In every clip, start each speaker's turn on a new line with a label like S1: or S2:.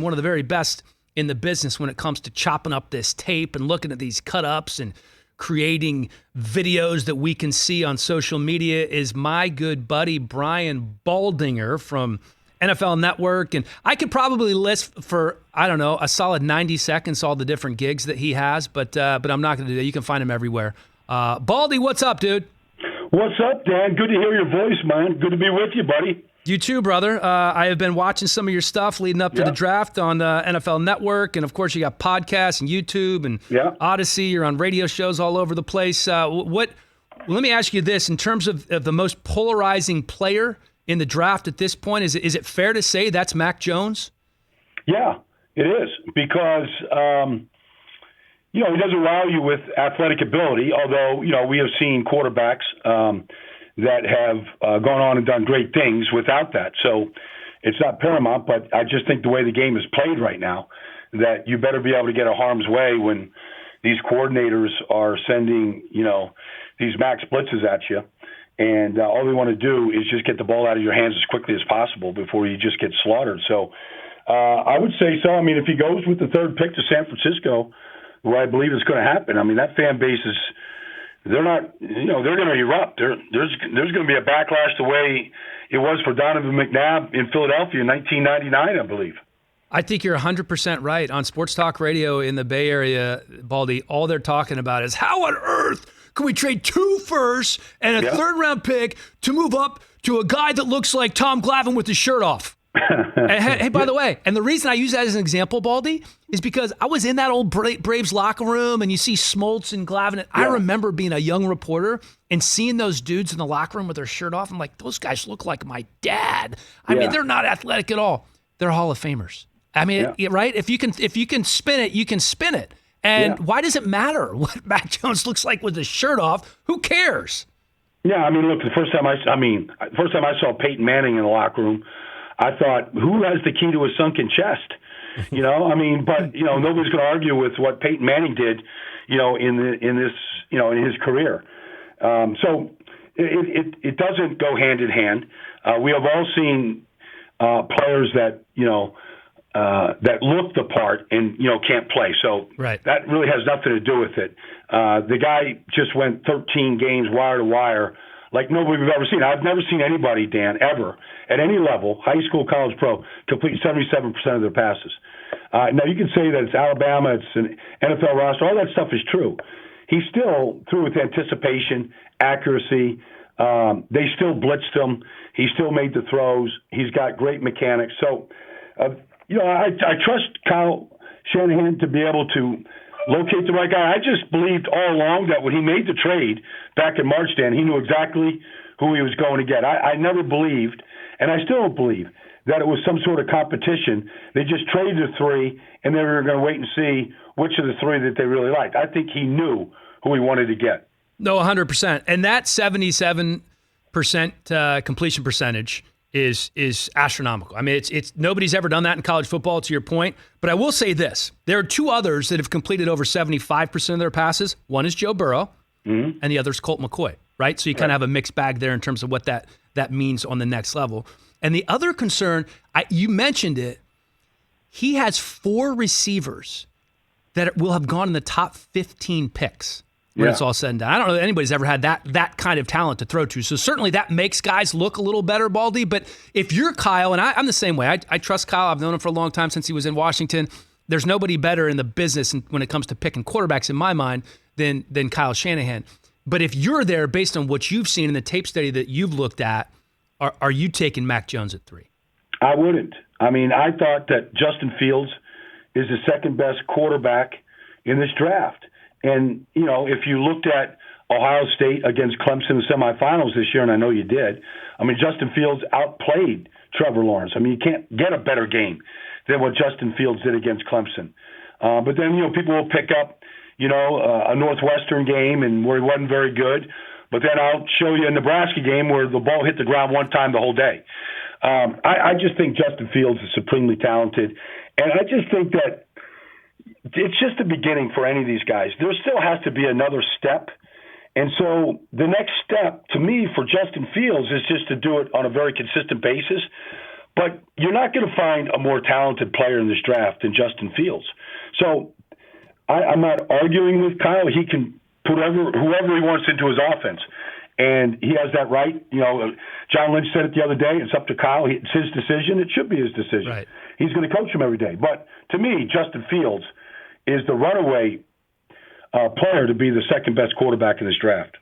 S1: one of the very best in the business when it comes to chopping up this tape and looking at these cut-ups and creating videos that we can see on social media is my good buddy Brian Baldinger from NFL Network. And I could probably list for, I don't know, a solid 90 seconds all the different gigs that he has, but I'm not going to do that. You can find him everywhere. Baldy, what's up, dude?
S2: What's up, Dan? Good to hear your voice, man. Good to be with you, buddy.
S1: You too, brother. I have been watching some of your stuff leading up to the draft on NFL Network. And, of course, you got podcasts and YouTube and Audacy. You're on radio shows all over the place. Let me ask you this. In terms of the most polarizing player in the draft at this point, is it fair to say that's Mac Jones?
S2: Yeah, it is. Because, he doesn't wow you with athletic ability, although, we have seen quarterbacks that have gone on and done great things without that. So it's not paramount, but I just think the way the game is played right now, that you better be able to get a harm's way when these coordinators are sending, these max blitzes at you. And all they want to do is just get the ball out of your hands as quickly as possible before you just get slaughtered. So I would say so. I mean, if he goes with the third pick to San Francisco, where I believe it's going to happen, I mean, that fan base is, they're not, they're going to erupt. There's going to be a backlash the way it was for Donovan McNabb in Philadelphia in 1999, I believe.
S1: I think you're 100% right. On sports talk radio in the Bay Area, Baldy, all they're talking about is how on earth can we trade 2 firsts and a third-round pick to move up to a guy that looks like Tom Glavine with his shirt off? Hey, by the way, and the reason I use that as an example, Baldy, is because I was in that old Braves locker room and you see Smoltz and Glavine. I remember being a young reporter and seeing those dudes in the locker room with their shirt off. I'm like, those guys look like my dad. I mean, they're not athletic at all. They're Hall of Famers. I mean, right? If you can spin it, you can spin it. And why does it matter what Mac Jones looks like with his shirt off? Who cares?
S2: Yeah, I mean, look, the first time I saw Peyton Manning in the locker room, I thought, who has the key to a sunken chest? But nobody's going to argue with what Peyton Manning did, in his career. So it doesn't go hand in hand. We have all seen players that that look the part and can't play. So that really has nothing to do with it. The guy just went 13 games wire to wire like nobody we've ever seen. I've never seen anybody, Dan, ever, at any level, high school, college, pro, complete 77% of their passes. Now, you can say that it's Alabama, it's an NFL roster. All that stuff is true. He still threw with anticipation, accuracy. They still blitzed him. He still made the throws. He's got great mechanics. So, I trust Kyle Shanahan to be able to locate the right guy. I just believed all along that when he made the trade back in March, Dan, he knew exactly who he was going to get. I never believed, and I still don't believe, that it was some sort of competition. They just traded the 3, and they were going to wait and see which of the 3 that they really liked. I think he knew who he wanted to get.
S1: No, 100%. And that 77% completion percentage is astronomical. I mean, it's nobody's ever done that in college football, to your point. But I will say this. There are 2 others that have completed over 75% of their passes. One is Joe Burrow, and the other is Colt McCoy, right? So you kind of have a mixed bag there in terms of what that means on the next level. And the other concern, you mentioned it, he has 4 receivers that will have gone in the top 15 picks when it's all said and done. I don't know that anybody's ever had that kind of talent to throw to. So certainly that makes guys look a little better, Baldy. But if you're Kyle, and I'm the same way. I trust Kyle. I've known him for a long time since he was in Washington. There's nobody better in the business when it comes to picking quarterbacks, in my mind, than Kyle Shanahan. But if you're there, based on what you've seen in the tape study that you've looked at, are you taking Mac Jones at 3?
S2: I wouldn't. I mean, I thought that Justin Fields is the second best quarterback in this draft. And, if you looked at Ohio State against Clemson in the semifinals this year, and I know you did, I mean, Justin Fields outplayed Trevor Lawrence. I mean, you can't get a better game than what Justin Fields did against Clemson. But then, people will pick up, a Northwestern game and where he wasn't very good. But then I'll show you a Nebraska game where the ball hit the ground one time the whole day. I just think Justin Fields is supremely talented. And I just think that it's just the beginning for any of these guys. There still has to be another step. And so the next step, to me, for Justin Fields is just to do it on a very consistent basis. But you're not going to find a more talented player in this draft than Justin Fields. So I'm not arguing with Kyle. He can put whoever he wants into his offense. And he has that right. John Lynch said it the other day. It's up to Kyle. It's his decision. It should be his decision.
S1: Right.
S2: He's going to coach him every day. But to me, Justin Fields is the runaway player to be the second best quarterback in this draft.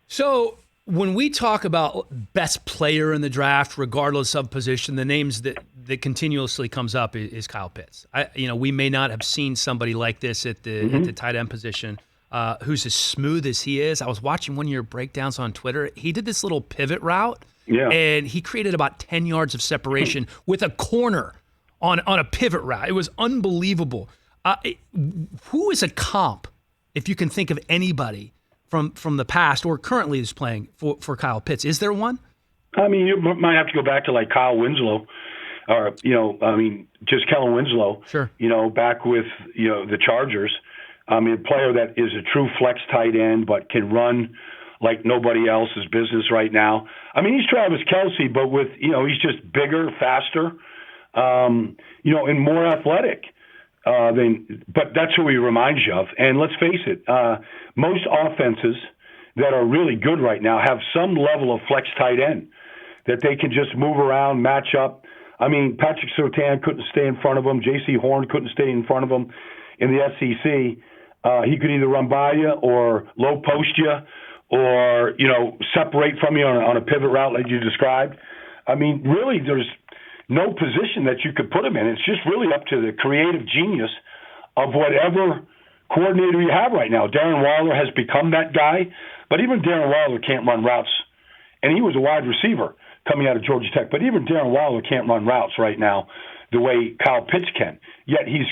S1: So when we talk about best player in the draft, regardless of position, the names that continuously comes up is Kyle Pitts. We may not have seen somebody like this at the tight end position who's as smooth as he is. I was watching one of your breakdowns on Twitter. He did this little pivot route, and he created about 10 yards of separation with a corner on a pivot route. It was unbelievable. Who is a comp, if you can think of anybody from the past or currently is playing for Kyle Pitts? Is there one?
S2: I mean, you might have to go back to like Kyle Winslow, or just Kellen Winslow.
S1: Sure.
S2: Back with the Chargers. I mean, a player that is a true flex tight end, but can run like nobody else's business right now. I mean, he's Travis Kelce, but with he's just bigger, faster, and more athletic. But that's who he reminds you of. And let's face it, most offenses that are really good right now have some level of flex tight end that they can just move around, match up. I mean, Patrick Surtain couldn't stay in front of him. J.C. Horn couldn't stay in front of him in the SEC. He could either run by you or low post you or, separate from you on a pivot route like you described. I mean, really, there's no position that you could put him in. It's just really up to the creative genius of whatever coordinator you have right now. Darren Waller has become that guy, but even Darren Waller can't run routes. And he was a wide receiver coming out of Georgia Tech, but even Darren Waller can't run routes right now the way Kyle Pitts can. Yet he's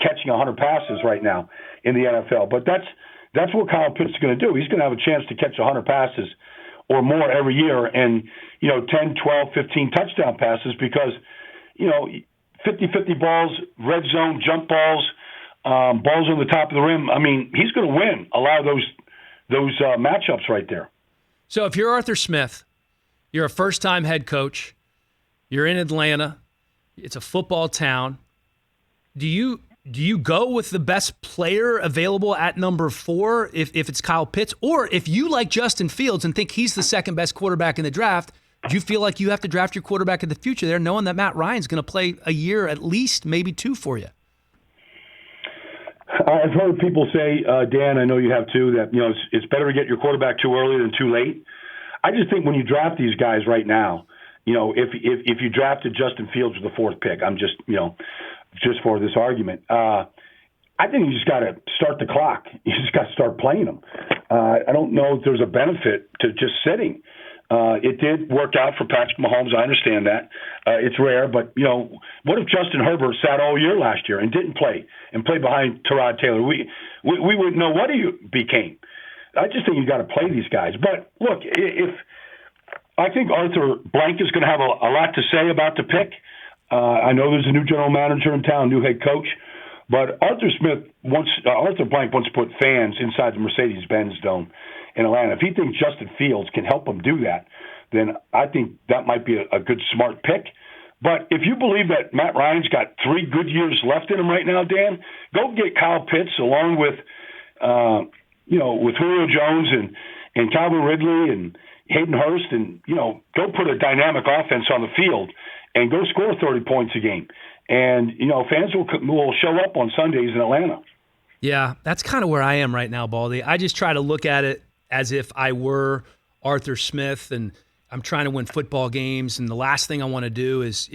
S2: catching 100 passes right now in the NFL. But that's what Kyle Pitts is going to do. He's going to have a chance to catch 100 passes or more every year, and 10, 12, 15 touchdown passes because 50-50 balls, red zone, jump balls, balls on the top of the rim. I mean, he's going to win a lot of those matchups right there.
S1: So if you're Arthur Smith, you're a first-time head coach, you're in Atlanta, it's a football town. Do you go with the best player available at number 4 if it's Kyle Pitts? Or if you like Justin Fields and think he's the second best quarterback in the draft, do you feel like you have to draft your quarterback in the future there knowing that Matt Ryan's going to play a year at least, maybe 2 for you?
S2: I've heard people say, Dan, I know you have too, that it's better to get your quarterback too early than too late. I just think when you draft these guys right now, if you drafted Justin Fields with the 4th pick, I'm just for this argument, I think you just got to start the clock. You just got to start playing them. I don't know if there's a benefit to just sitting. It did work out for Patrick Mahomes. I understand that. It's rare, but, what if Justin Herbert sat all year last year and didn't play and played behind Tyrod Taylor? We wouldn't know what he became. I just think you got to play these guys. But, look, I think Arthur Blank is going to have a lot to say about the pick. I know there's a new general manager in town, new head coach, but Arthur Blank wants to put fans inside the Mercedes-Benz Dome in Atlanta. If he thinks Justin Fields can help him do that, then I think that might be a good, smart pick. But if you believe that Matt Ryan's got 3 good years left in him right now, Dan, go get Kyle Pitts along with Julio Jones and Calvin Ridley and Hayden Hurst, and go put a dynamic offense on the field and go score 30 points a game. And, fans will show up on Sundays in Atlanta.
S1: Yeah, that's kind of where I am right now, Baldy. I just try to look at it as if I were Arthur Smith and I'm trying to win football games. And the last thing I want to do is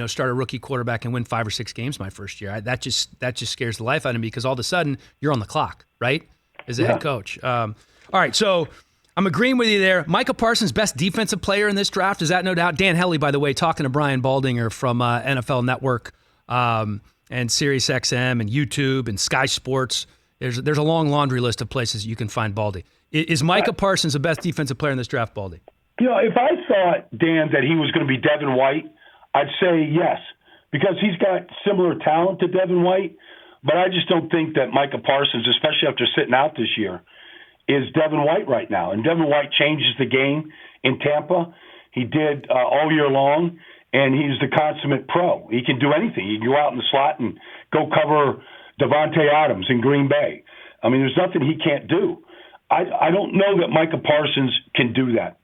S1: start a rookie quarterback and win 5 or 6 games my first year. That just scares the life out of me because all of a sudden you're on the clock, right, as a head coach. All right, so I'm agreeing with you there. Micah Parsons, best defensive player in this draft, is that no doubt? Dan Hellie, by the way, talking to Brian Baldinger from NFL Network and SiriusXM and YouTube and Sky Sports. There's a long laundry list of places you can find Baldy. Is Micah Parsons the best defensive player in this draft, Baldy?
S2: If I thought, Dan, that he was going to be Devin White, I'd say yes, because he's got similar talent to Devin White, but I just don't think that Micah Parsons, especially after sitting out this year, is Devin White right now. And Devin White changes the game in Tampa. He did all year long, and he's the consummate pro. He can do anything. He can go out in the slot and go cover Devontae Adams in Green Bay. I mean, there's nothing he can't do. I don't know that Micah Parsons can do that.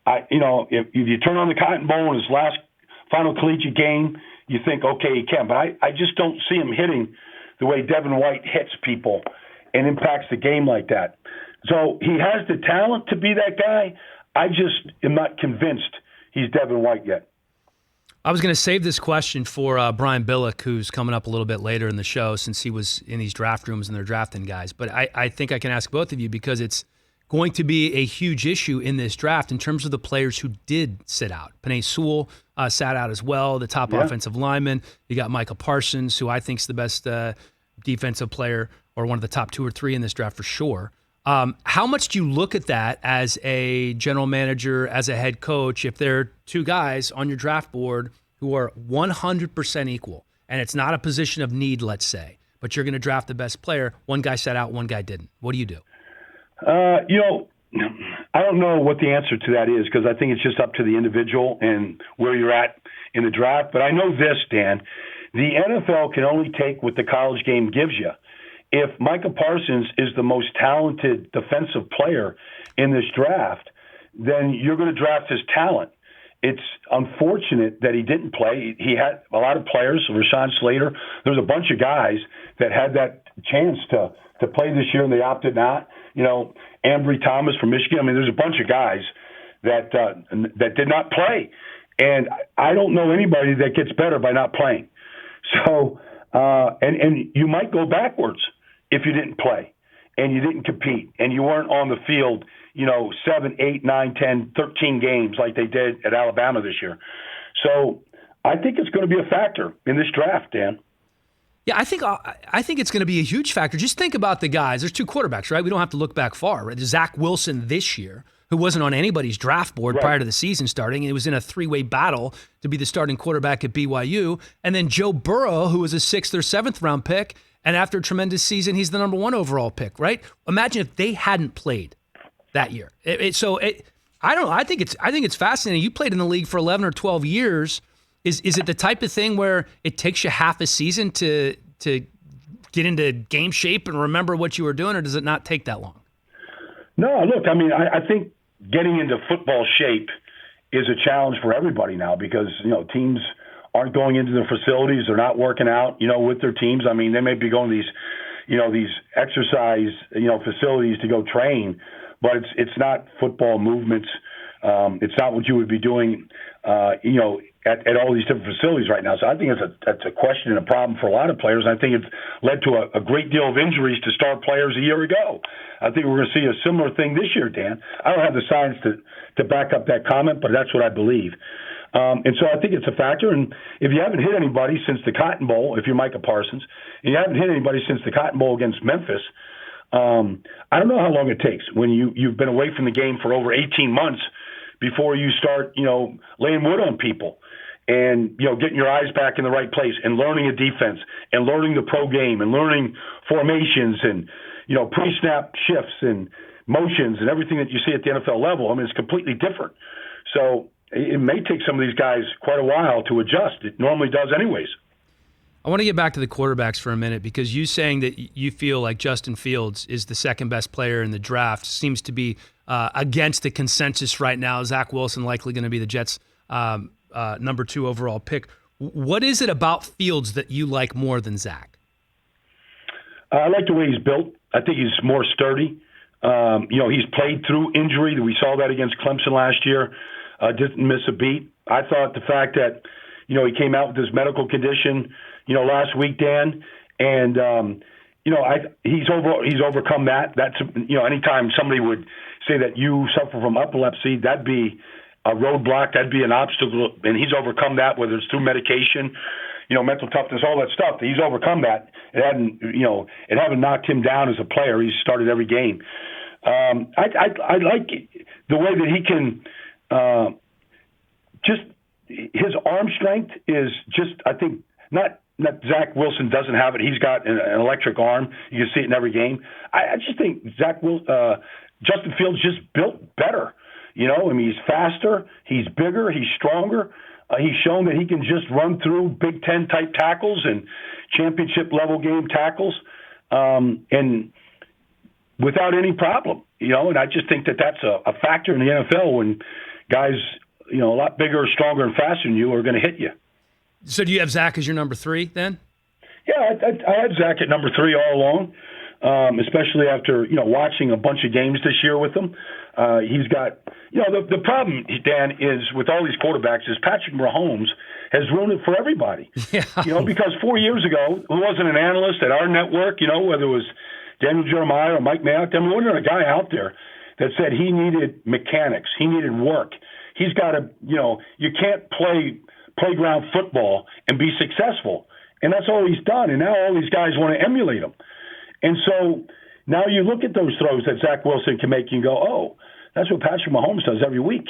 S2: If you turn on the Cotton Bowl in his last final collegiate game, you think, okay, he can. But I just don't see him hitting the way Devin White hits people and impacts the game like that. So he has the talent to be that guy. I just am not convinced he's Devin White yet.
S1: I was going to save this question for Brian Billick, who's coming up a little bit later in the show, since he was in these draft rooms and they're drafting guys. But I think I can ask both of you, because it's going to be a huge issue in this draft in terms of the players who did sit out. Penei Sewell sat out as well, the top offensive lineman. You got Micah Parsons, who I think is the best defensive player, or one of the top 2 or 3 in this draft for sure. How much do you look at that as a general manager, as a head coach, if there are 2 guys on your draft board who are 100% equal, and it's not a position of need, let's say, but you're going to draft the best player, one guy sat out, one guy didn't? What do you do?
S2: I don't know what the answer to that is, because I think it's just up to the individual and where you're at in the draft. But I know this, Dan, the NFL can only take what the college game gives you. If Micah Parsons is the most talented defensive player in this draft, then you're going to draft his talent. It's unfortunate that he didn't play. He had a lot of players, Rashawn Slater. There's a bunch of guys that had that chance to play this year, and they opted not. Ambry Thomas from Michigan. I mean, there's a bunch of guys that did not play. And I don't know anybody that gets better by not playing. So, and you might go backwards if you didn't play and you didn't compete and you weren't on the field, 7, 8, 9, 10, 13 games like they did at Alabama this year. So I think it's going to be a factor in this draft, Dan.
S1: Yeah, I think it's going to be a huge factor. Just think about the guys. There's 2 quarterbacks, right? We don't have to look back far. Right? Zach Wilson this year, who wasn't on anybody's draft board prior to the season starting. It was in a 3-way battle to be the starting quarterback at BYU. And then Joe Burrow, who was a 6th or 7th round pick, and after a tremendous season, he's the number 1 overall pick, right? Imagine if they hadn't played that year. I don't know. I think it's fascinating. You played in the league for 11 or 12 years. Is it the type of thing where it takes you half a season to get into game shape and remember what you were doing, or does it not take that long?
S2: No, look, I mean, I think getting into football shape is a challenge for everybody now, because, teams aren't going into their facilities. They're not working out, with their teams. I mean, they may be going to these exercise, facilities to go train, but it's not football movements. It's not what you would be doing, at all these different facilities right now. So I think that's a question and a problem for a lot of players. I think it's led to a great deal of injuries to star players a year ago. I think we're going to see a similar thing this year, Dan. I don't have the science to back up that comment, but that's what I believe. And so I think it's a factor. And if you haven't hit anybody since the Cotton Bowl, if you're Micah Parsons, and you haven't hit anybody since the Cotton Bowl against Memphis, I don't know how long it takes when you've been away from the game for over 18 months before you start, laying wood on people and, getting your eyes back in the right place and learning a defense and learning the pro game and learning formations and, pre-snap shifts and motions and everything that you see at the NFL level. I mean, it's completely different. So it may take some of these guys quite a while to adjust. It normally does anyways.
S1: I want to get back to the quarterbacks for a minute, because you saying that you feel like Justin Fields is the second best player in the draft seems to be against the consensus right now. Zach Wilson likely going to be the Jets' number 2 overall pick. What is it about Fields that you like more than Zach?
S2: I like the way he's built. I think he's more sturdy. He's played through injury. We saw that against Clemson last year. Didn't miss a beat. I thought the fact that, he came out with this medical condition, last week, Dan, and, he's overcome that. That's, anytime somebody would say that you suffer from epilepsy, that'd be a roadblock, that'd be an obstacle, and he's overcome that, whether it's through medication, mental toughness, all that stuff. He's overcome that. It hadn't knocked him down as a player. He's started every game. I like the way that he can just his arm strength is just, I think, not Zach Wilson doesn't have it. He's got an electric arm. You can see it in every game. I just think Justin Fields just built better. He's faster, he's bigger, he's stronger. He's shown that he can just run through Big Ten type tackles and championship level game tackles, and without any problem. And I just think that that's a factor in the NFL when guys, a lot bigger, stronger, and faster than you are going to hit you.
S1: So do you have Zach as your number 3 then?
S2: Yeah, I had Zach at number 3 all along, especially after, watching a bunch of games this year with him. He's got, the problem, Dan, is with all these quarterbacks is Patrick Mahomes has ruined it for everybody.
S1: Yeah.
S2: Because 4 years ago, who wasn't an analyst at our network, whether it was Daniel Jeremiah or Mike Mayock, there wasn't a guy out there that said he needed mechanics, he needed work. He's got to, you can't play playground football and be successful. And that's all he's done. And now all these guys want to emulate him. And so now you look at those throws that Zach Wilson can make and go, oh, that's what Patrick Mahomes does every week.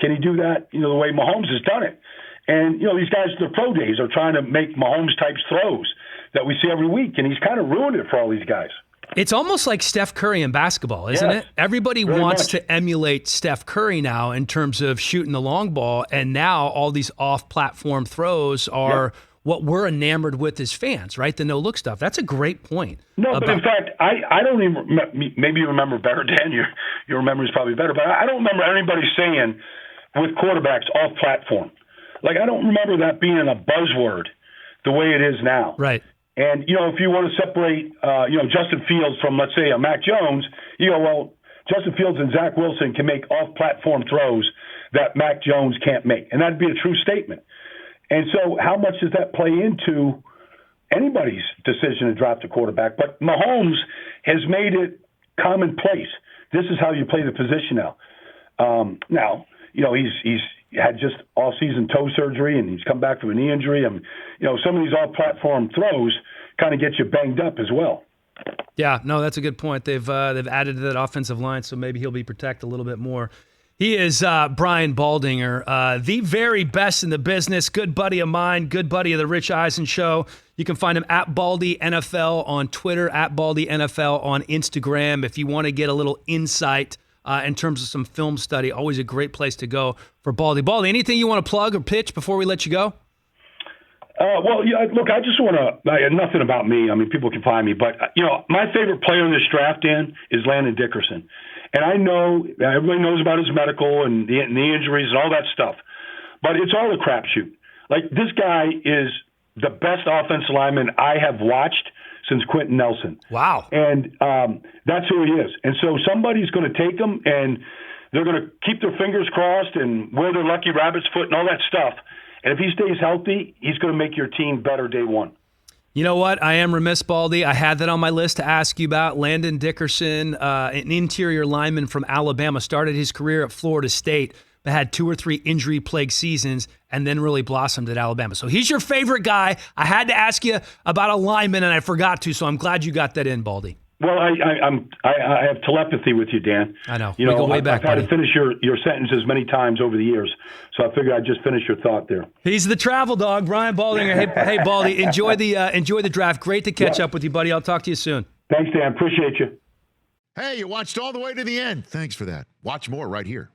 S2: Can he do that, the way Mahomes has done it? And, these guys, their pro days are trying to make Mahomes-type throws that we see every week, and he's kind of ruined it for all these guys.
S1: It's almost like Steph Curry in basketball, isn't it? Everybody wants to emulate Steph Curry now in terms of shooting the long ball, and now all these off-platform throws are what we're enamored with as fans, right? The no-look stuff. That's a great point.
S2: No, but in fact, I don't even – maybe you remember better, Dan. Your memory is probably better. But I don't remember anybody saying with quarterbacks off-platform. Like, I don't remember that being a buzzword the way it is now.
S1: Right.
S2: And, if you want to separate, Justin Fields from, let's say, a Mac Jones, you go, well, Justin Fields and Zach Wilson can make off-platform throws that Mac Jones can't make. And that'd be a true statement. And so how much does that play into anybody's decision to draft a quarterback? But Mahomes has made it commonplace. This is how you play the position now. Now, he's had just all-season toe surgery, and he's come back from a knee injury. And, some of these all-platform throws kind of get you banged up as well.
S1: Yeah, no, that's a good point. They've added to that offensive line, so maybe he'll be protected a little bit more. He is Brian Baldinger, the very best in the business, good buddy of mine, good buddy of the Rich Eisen Show. You can find him at Baldy NFL on Twitter, at Baldy NFL on Instagram. If you want to get a little insight in terms of some film study, always a great place to go for Baldy. Baldy, anything you want to plug or pitch before we let you go?
S2: Well, look, I just want to, nothing about me. I mean, people can find me. But, my favorite player in this draft, Dan, is Landon Dickerson. And I know everybody knows about his medical and the injuries and all that stuff. But it's all a crapshoot. Like, this guy is the best offensive lineman I have watched since Quentin Nelson.
S1: Wow.
S2: And that's who he is. And so somebody's going to take him, and they're going to keep their fingers crossed and wear their lucky rabbit's foot and all that stuff. And if he stays healthy, he's going to make your team better day one.
S1: You know what? I am remiss, Baldy. I had that on my list to ask you about. Landon Dickerson, an interior lineman from Alabama, started his career at Florida State, but had 2 or 3 injury-plagued seasons and then really blossomed at Alabama. So he's your favorite guy. I had to ask you about a lineman, and I forgot to, so I'm glad you got that in, Baldy.
S2: Well, I have telepathy with you, Dan.
S1: I know. We go way back,
S2: I've had to finish your sentences many times over the years, so I figured I'd just finish your thought there.
S1: He's the travel dog, Brian Baldinger. Hey, Baldy, enjoy the draft. Great to catch up with you, buddy. I'll talk to you soon.
S2: Thanks, Dan. Appreciate you.
S3: Hey, you watched all the way to the end. Thanks for that. Watch more right here.